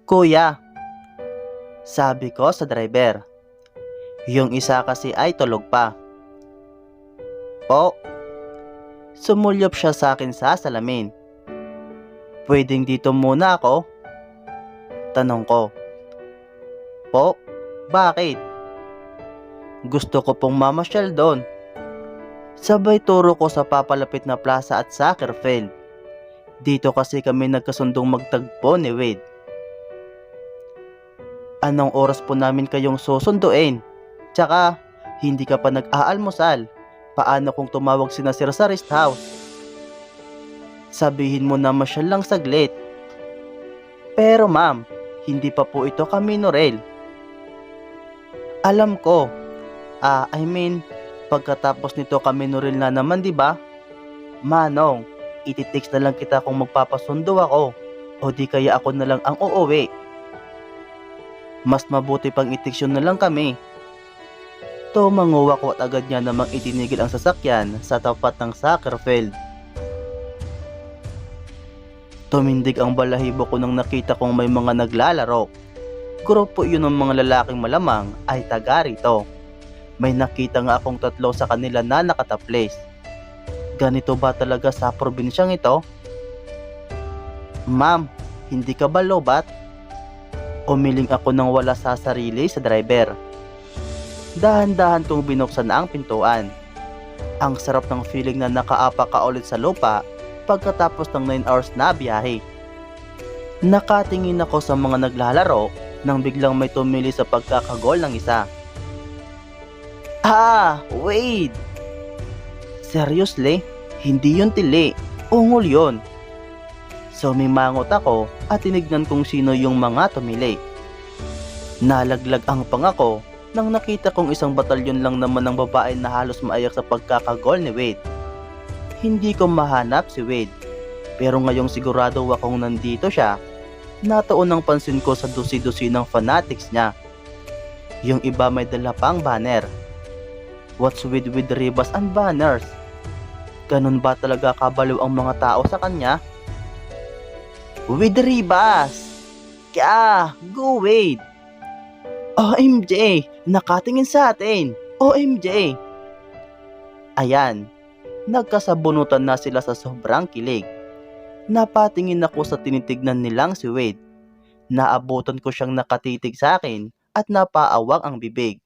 Kuya, sabi ko sa driver. Yung isa kasi ay tulog pa. Po, sumulyap siya sa akin sa salamin. Pwedeng dito muna ako? Tanong ko. Po, bakit? Gusto ko pong mamasyal doon. Sabay turo ko sa papalapit na plaza at soccer field. Dito kasi kami nagkasundong magtagpo ni Wade. Anong oras po namin kayong susunduin? Tsaka, hindi ka pa nag-aalmusal. Paano kung tumawag sina Sir sa rest house? Sabihin mo na masyal lang saglit. Pero ma'am, hindi pa po ito Camino Rail. Alam ko. Pagkatapos nito Camino Rail na naman, di ba? Manong, ititext na lang kita kung magpapasundo ako. O di kaya ako na lang ang uuwi. Mas mabuti pang iteksyon na lang kami. Tumanguwa ko at agad niya namang itinigil ang sasakyan sa tapat ng soccer field. Tumindig ang balahibo ko nang nakita kong may mga naglalaro. Grupo yun ng mga lalaking malamang ay taga rito. May nakita nga akong 3 sa kanila na nakataples. Ganito ba talaga sa probinsyang ito? Ma'am, hindi ka ba lobat? Umiling ako nang wala sa sarili sa driver. Dahan-dahan kong binuksan ang pintuan. Ang sarap ng feeling na nakaapa ka ulit sa lupa pagkatapos ng 9 hours na biyahe. Nakatingin ako sa mga naglalaro nang biglang may tumili sa pagkakagol ng isa. Wait! Seriously? Hindi yun tili. Ungol yun. Sumimangot ako at tinignan kong sino yung mga tumili. Nalaglag ang pangako nang nakita kong isang batalyon lang naman ng babae na halos maiyak sa pagkakagol ni Wade. Hindi ko mahanap si Wade, pero ngayong sigurado akong nandito siya, natuon ang pansin ko sa dusi-dusi ng fanatics niya. Yung iba may dala pang banner. What's with ribas and banners? Ganun ba talaga kabaliw ang mga tao sa kanya? With ribas! Kaya, go Wade! OMG! Nakatingin sa atin! OMG! Ayan, nagkasabunutan na sila sa sobrang kilig. Napatingin ako sa tinitignan nilang si Wade. Naabutan ko siyang nakatitig sa akin at napaawang ang bibig.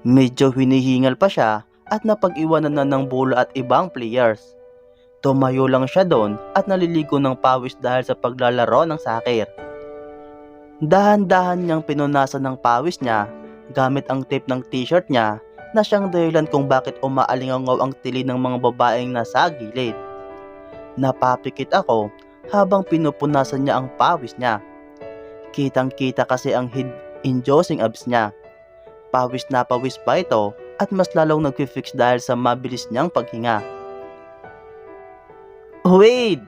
Medyo hinihingal pa siya at napag-iwanan na ng bola at ibang players. Tumayo lang siya doon at naliligo ng pawis dahil sa paglalaro ng soccer. Dahan-dahan niyang pinunasan ng pawis niya gamit ang tape ng t-shirt niya na siyang dahilan kung bakit umaalingaw ang tili ng mga babaeng nasa gilid. Napapikit ako habang pinupunasan niya ang pawis niya. Kitang-kita kasi ang inducing abs niya. Pawis na pawis pa ito at mas lalong nagfi-fix dahil sa mabilis niyang paghinga. Wade!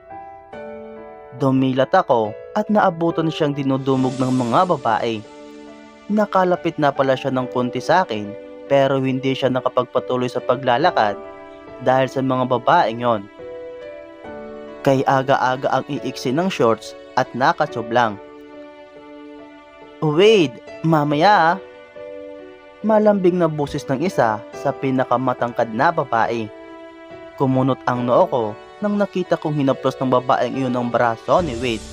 Dumilat ako at naabutan siyang dinudumog ng mga babae. Nakalapit na pala siya ng konti sa akin pero hindi siya nakapagpatuloy sa paglalakad dahil sa mga babaeng yon. Kay aga-aga ang iiksi ng shorts at nakatsob lang. Wade, mamaya ah! Malambing na boses ng isa sa pinakamatangkad na babae. Kumunot ang noo ko nang nakita kong hinaplos ng babaeng iyon ang braso ni Wade.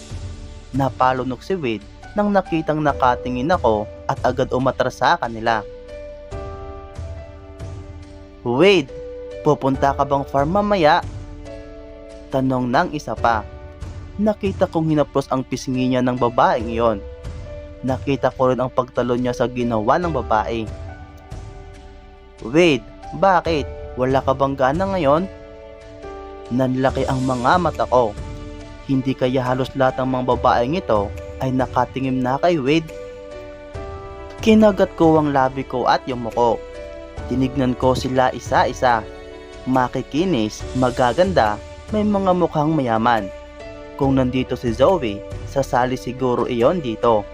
Napalunok si Wade nang nakitang nakatingin ako at agad umatras sa kanila. Wade, pupunta ka bang farm mamaya? Tanong ng isa pa. Nakita kong hinaplos ang pisngi niya ng babaeng iyon. Nakita ko rin ang pagtalon niya sa ginawa ng babae. Wade, bakit? Wala ka bang gana ngayon? Nanlaki ang mga mata ko. Hindi kaya halos lahat ng mga babaeng ito ay nakatingin na kay Wade? Kinagat ko ang labi ko at yumuko. Tinignan ko sila isa-isa. Makikinis, magaganda, may mga mukhang mayaman. Kung nandito si Zoe, sasali siguro iyon dito.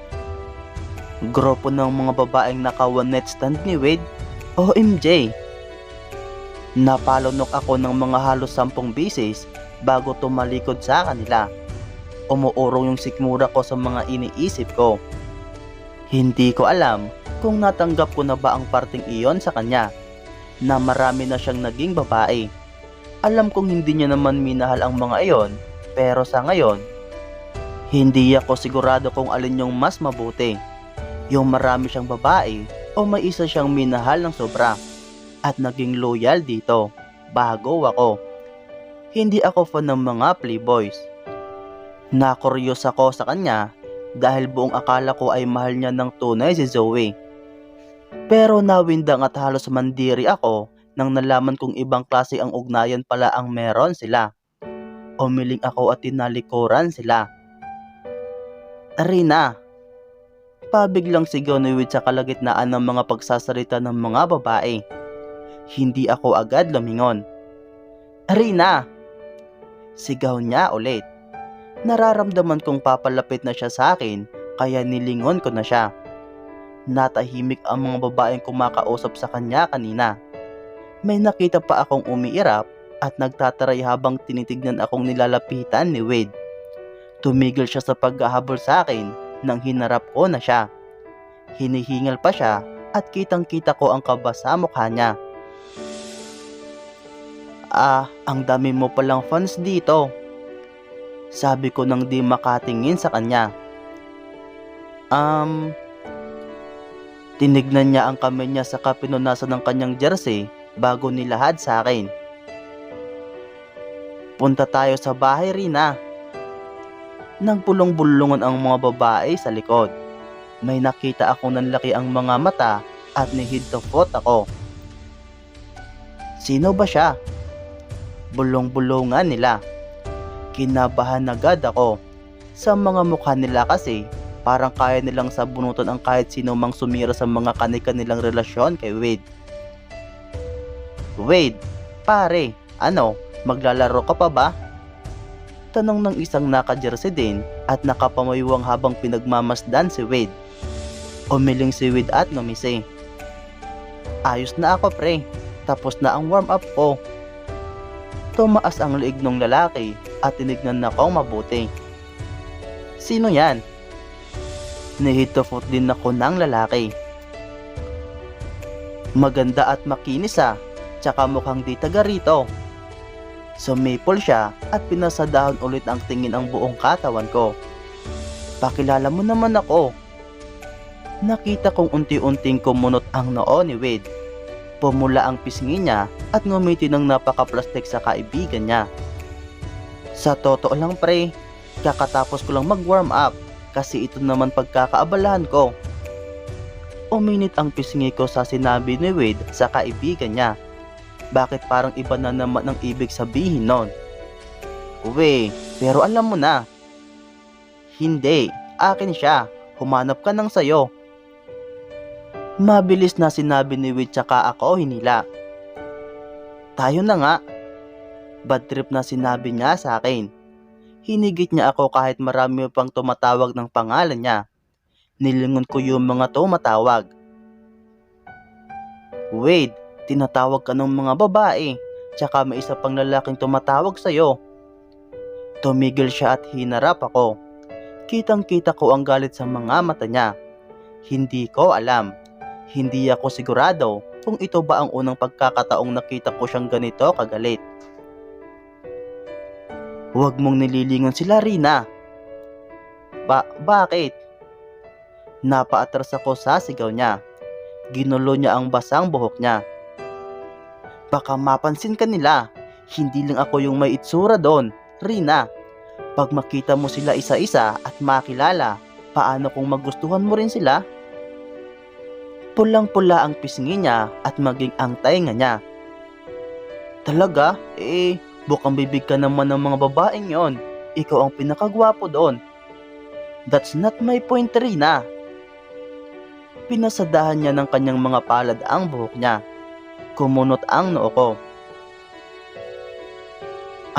Grupo ng mga babaeng naka one night stand ni Wade. OMG! Napalunok ako ng mga halos 10 bisis bago tumalikod sa kanila. umuurong yung sikmura ko sa mga iniisip ko. Hindi ko alam kung natanggap ko na ba ang parting iyon sa kanya, na marami na siyang naging babae. Alam kong hindi niya naman minahal ang mga iyon, pero sa ngayon, hindi ako sigurado kung alin yung mas mabuti. Yung marami siyang babae o may isa siyang minahal ng sobra at naging loyal dito bago ako. Hindi ako fan ng mga playboys. Nakuryos ako sa kanya dahil buong akala ko ay mahal niya ng tunay si Zoe. Pero nawindang at halos mandiri ako nang nalaman kong ibang klase ang ugnayan pala ang meron sila. Umiling ako at tinalikuran sila. "Rina!" Pabiglang sigaw ni Wade sa kalagitnaan ng mga pagsasalita ng mga babae. Hindi ako agad lumingon. "Rina!" Sigaw niya ulit. Nararamdaman kong papalapit na siya sa akin, kaya nilingon ko na siya. Natahimik ang mga babaeng kumakausap sa kanya kanina. May nakita pa akong umiirap at nagtataray habang tinitignan akong nilalapitan ni Wade. Tumigil siya sa paghahabol sa akin nang hinarap ko na siya. Hinihingal pa siya at kitang-kita ko ang kaba sa mukha niya. Ang dami mo palang fans dito," sabi ko nang di makatingin sa kanya. Tinignan niya ang kamay niya saka pinunasan ng kanyang jersey bago nilahad sa akin. "Punta tayo sa bahay, Rina." Nagpulong-bulungan ang mga babae sa likod. May nakita ako ng laki ang mga mata at nihid-tufot ako. "Sino ba siya?" Bulong-bulungan nila. Kinabahan agad ako. Sa mga mukha nila kasi, parang kaya nilang sabunutan ang kahit sino mang sumira sa mga kani-kanilang relasyon kay Wade. "Wade, pare, maglalaro ka pa ba?" Tanong ng isang naka-jersey din at nakapamayuwang habang pinagmamasdan si Wade. Umiling si Wade at ngumisi. "Ayos na ako, pre. Tapos na ang warm up ko." Tumaas ang liig ng lalaki at tinignan na akong mabuti. "Sino yan?" Nihitofot din ako ng lalaki. "Maganda at makinis tsaka mukhang di taga rito." Sumipol siya at pinasadahon ulit ang tingin ang buong katawan ko. "Pakilala mo naman ako." Nakita kong unti-unting kumunot ang noo ni Wade. Pumula ang pisngi niya at ngumiti ng napaka-plastic sa kaibigan niya. "Sa totoo lang, pre, kakatapos ko lang mag-warm up kasi ito naman pagkakaabalahan ko." Uminit ang pisngi ko sa sinabi ni Wade sa kaibigan niya. Bakit parang iba na naman ang ibig sabihin nun? Pero alam mo na." "Hindi, akin siya. Humanap ka ng sayo." Mabilis na sinabi ni Wade tsaka ako hinila. "Tayo na nga." Bad trip na sinabi niya sa akin. Hinigit niya ako kahit marami pang tumatawag ng pangalan niya. Nilingon ko yung mga tumatawag. "Wade, tinatawag ka ng mga babae, tsaka may isa pang lalaking tumatawag sa'yo." Tumigil siya at hinarap ako. Kitang-kita ko ang galit sa mga mata niya. Hindi ko alam. Hindi ako sigurado kung ito ba ang unang pagkakataong nakita ko siyang ganito kagalit. "Huwag mong nililingon sila, Rina." Bakit?" Napaatras ako sa sigaw niya. Ginulo niya ang basang buhok niya. "Baka mapansin ka nila. Hindi lang ako yung may itsura doon, Rina. Pag makita mo sila isa-isa at makilala, paano kung magustuhan mo rin sila?" Pulang-pula ang pisngi niya at maging ang tainga niya. "Talaga? Bukang bibig ka naman ng mga babaeng yon. Ikaw ang pinakagwapo doon." "That's not my point, Rina." Pinasadahan niya ng kanyang mga palad ang buhok niya. Kumunot ang noo ko.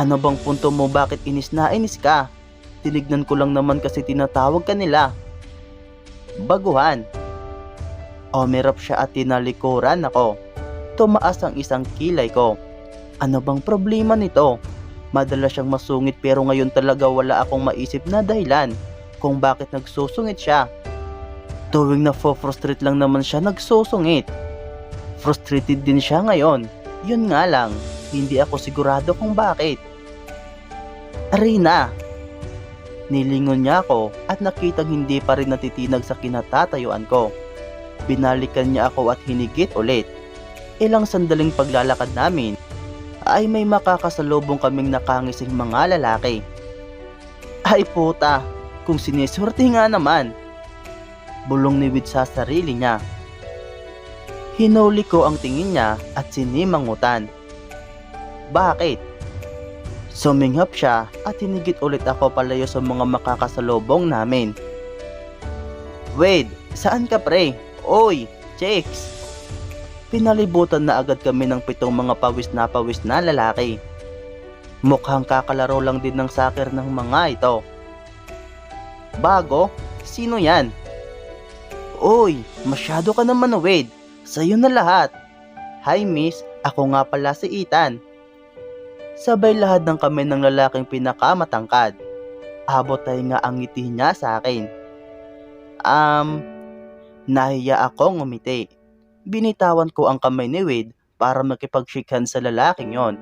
"Ano bang punto mo, bakit inis na inis ka? Tinignan ko lang naman kasi tinatawag ka nila." "Baguhan." Umirap siya at tinalikuran ako. Tumaas ang isang kilay ko. Ano bang problema nito? Madalas siyang masungit pero ngayon talaga wala akong maisip na dahilan kung bakit nagsusungit siya. Tuwing na-frustrate lang naman siya nagsusungit. Frustrated din siya ngayon. Yun nga lang, hindi ako sigurado kung bakit. Rina! Nilingon niya ako at nakitang hindi pa rin natitinag sa kinatatayuan ko. Binalikan niya ako at hinigit ulit. Ilang sandaling paglalakad namin ay may makakasalubong kaming nakangising mga lalaki. Ay puta, kung siniswerte nga naman. Bulong ni Wid sa sarili niya. Hinuli ko ang tingin niya at sinimangutan. Bakit? Suminghap siya at hinigit ulit ako palayo sa mga makakasalubong namin. Wade, saan ka pre? Oy, chicks! Pinalibutan na agad kami ng 7 mga pawis na lalaki. Mukhang kakalaro lang din ng soccer ng mga ito. Bago? Sino yan? Uy, masyado ka naman Wade. Sa'yo na lahat. Hi miss, ako nga pala si Ethan. Sabay lahat ng kami ng lalaking pinakamatangkad. Abot ay nga ang ngiti niya sa akin. Nahiya akong ngumiti. Binitawan ko ang kamay ni Wade para makipag-shakehan sa lalaking yon.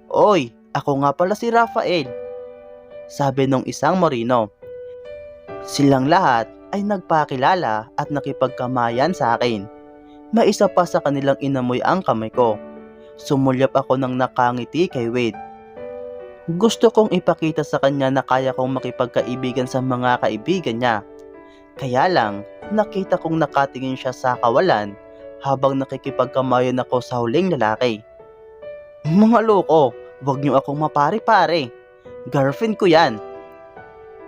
Oy, ako nga pala si Rafael. Sabi nung isang morino. Silang lahat ay nagpakilala at nakipagkamayan sa akin. Maisa pa sa kanilang inamoy ang kamay ko. Sumulyap ako ng nakangiti kay Wade. Gusto kong ipakita sa kanya na kaya kong makipagkaibigan sa mga kaibigan niya. Kaya lang, nakita kong nakatingin siya sa kawalan habang nakikipagkamayan ako sa huling lalaki. Mga loko, wag niyo akong mapare-pare. Girlfriend ko yan.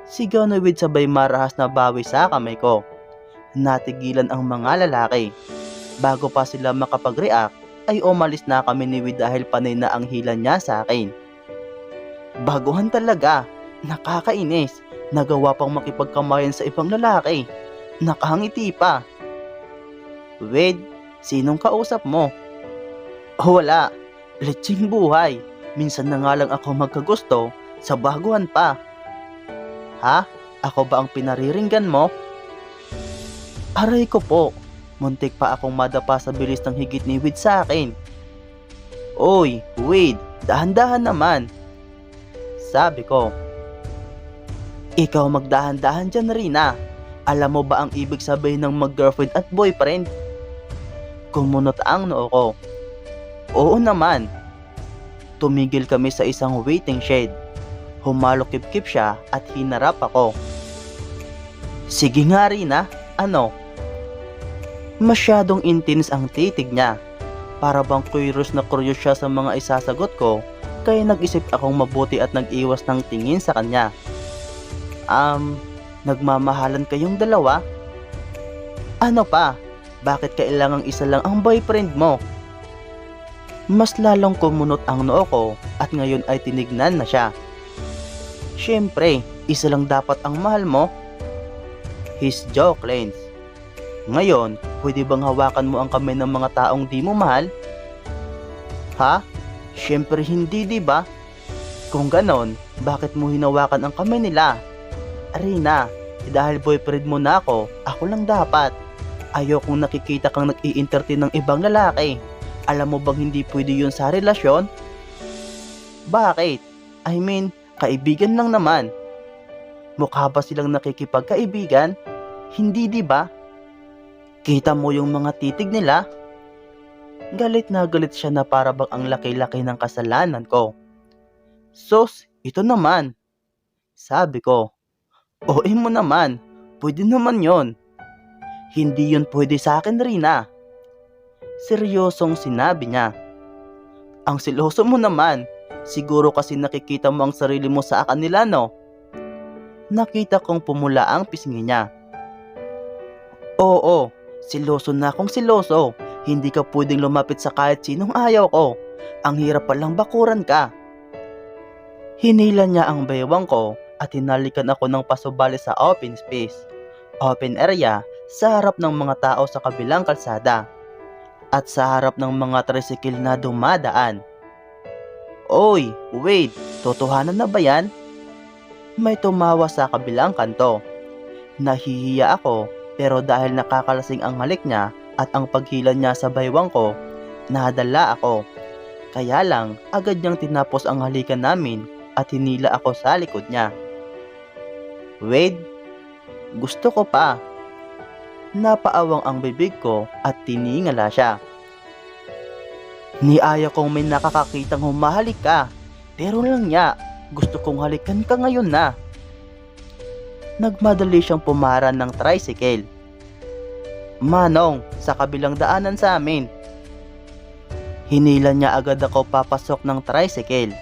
Sigaw ni Wade sabay marahas na bawi sa kamay ko. Natigilan ang mga lalaki. Bago pa sila makapag-react, ay umalis na kami ni Wade dahil panay na ang hila niya sa akin. Baguhan talaga, nakakainis. Nagawa pang makipagkamayan sa ibang lalaki. Nakangiti pa. Wade, sinong kausap mo? Wala, litsing buhay. Minsan na nga lang ako magkagusto, sa baguhan pa. Ha? Ako ba ang pinariringgan mo? Aray ko po, muntik pa akong madapa sa bilis ng higit ni Wade sa akin. Oy, Wade, dahan-dahan naman. Sabi ko. Ikaw magdahan-dahan dyan Rina. Alam mo ba ang ibig sabihin ng mag-girlfriend at boyfriend? Kumunot ang noo ko. Oo naman. Tumigil kami sa isang waiting shed. Humalokip-kip siya at hinarap ako. Sige nga Rina, ano? Masyadong intense ang titig niya. Para bang curious siya sa mga isasagot ko, kaya nag-isip akong mabuti at nag-iwas ng tingin sa kanya. Nagmamahalan kayong dalawa? Ano pa? Bakit kailangang isa lang ang boyfriend mo? Mas lalong kumunot ang noo ko at ngayon ay tinignan na siya. Siyempre, isa lang dapat ang mahal mo. His joke lens. Ngayon, pwede bang hawakan mo ang kamay ng mga taong di mo mahal? Ha? Siyempre hindi, diba? Kung ganon, bakit mo hinawakan ang kamay nila? Rina, dahil boyfriend mo na ako lang dapat. Ayokong nakikita kang nag-i-entertain ng ibang lalaki. Alam mo bang hindi pwede yun sa relasyon? Bakit? I mean, kaibigan lang naman. Mukha ba silang nakikipagkaibigan? Hindi diba? Kita mo yung mga titig nila? Galit na galit siya na para bang ang laki-laki ng kasalanan ko. Sus, ito naman. Sabi ko. OA mo naman, pwede naman yon. Hindi yun pwede sa akin Rina. Seryosong sinabi niya. Ang siloso mo naman, siguro kasi nakikita mo ang sarili mo sa kanila no? Nakita kong pumula ang pisngi niya. Oo, siloso na akong siloso. Hindi ka pwedeng lumapit sa kahit sinong ayaw ko. Ang hirap palang bakuran ka. Hinila niya ang baywang ko at hinalikan ako ng pasubali sa open space, open area sa harap ng mga tao sa kabilang kalsada at sa harap ng mga tricycle na dumadaan. Oy, wait, totohanan na ba yan? May tumawa sa kabilang kanto. Nahihiya ako pero dahil nakakalasing ang halik niya at ang paghila niya sa baywang ko, nadala ako. Kaya lang agad niyang tinapos ang halikan namin at hinila ako sa likod niya. Wade, gusto ko pa. Napaawang ang bibig ko at tiningala siya. Niaya kong may nakakakitang humahalik ka, pero lang niya, gusto kong halikan ka ngayon na. Nagmadali siyang pumaran ng tricycle. Manong, sa kabilang daanan sa amin. Hinila niya agad ako papasok ng tricycle.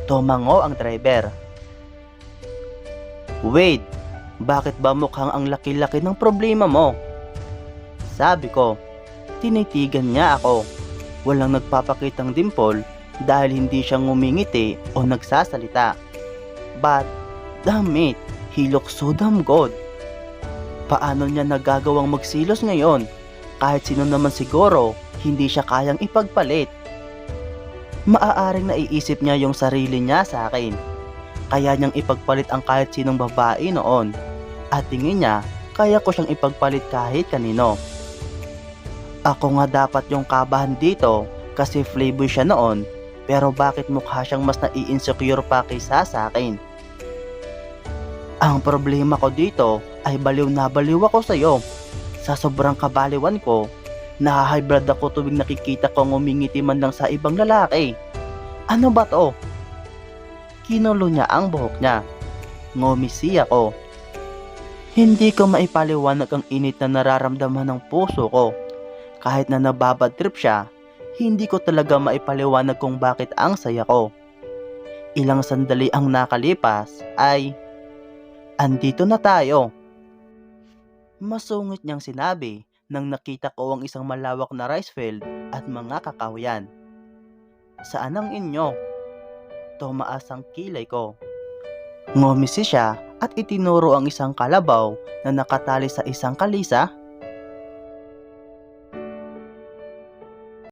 Tumango ang driver. Wait, bakit ba mukhang ang laki-laki ng problema mo? Sabi ko, tinitigan niya ako. Walang nagpapakitang dimple dahil hindi siya ngumingiti o nagsasalita. But, damn it, he looks so damn good. Paano niya nagagawang magsilos ngayon? Kahit sino naman siguro, hindi siya kayang ipagpalit. Maaaring naiisip niya yung sarili niya sa akin. Kaya niyang ipagpalit ang kahit sinong babae noon. At tingin niya, kaya ko siyang ipagpalit kahit kanino. Ako nga dapat yung kabahan dito kasi playboy siya noon, pero bakit mukha siyang mas nai-insecure pa kaysa sa akin? Ang problema ko dito ay baliw na baliw ako sa'yo. Sa sobrang kabaliwan ko, nahahibrad ako tuwing nakikita ko ngumingiti man lang sa ibang lalaki. Ano ba to? Kinulo niya ang buhok niya. Ngumisi ako. Hindi ko maipaliwanag ang init na nararamdaman ng puso ko. Kahit na nababad trip siya, hindi ko talaga maipaliwanag kung bakit ang saya ko. Ilang sandali ang nakalipas ay, andito na tayo. Masungit niyang sinabi nang nakita ko ang isang malawak na rice field at mga kakahuyan. Saan ang inyo? Tumaas ang kilay ko. Ngumisi siya at itinuro ang isang kalabaw na nakatali sa isang kalisa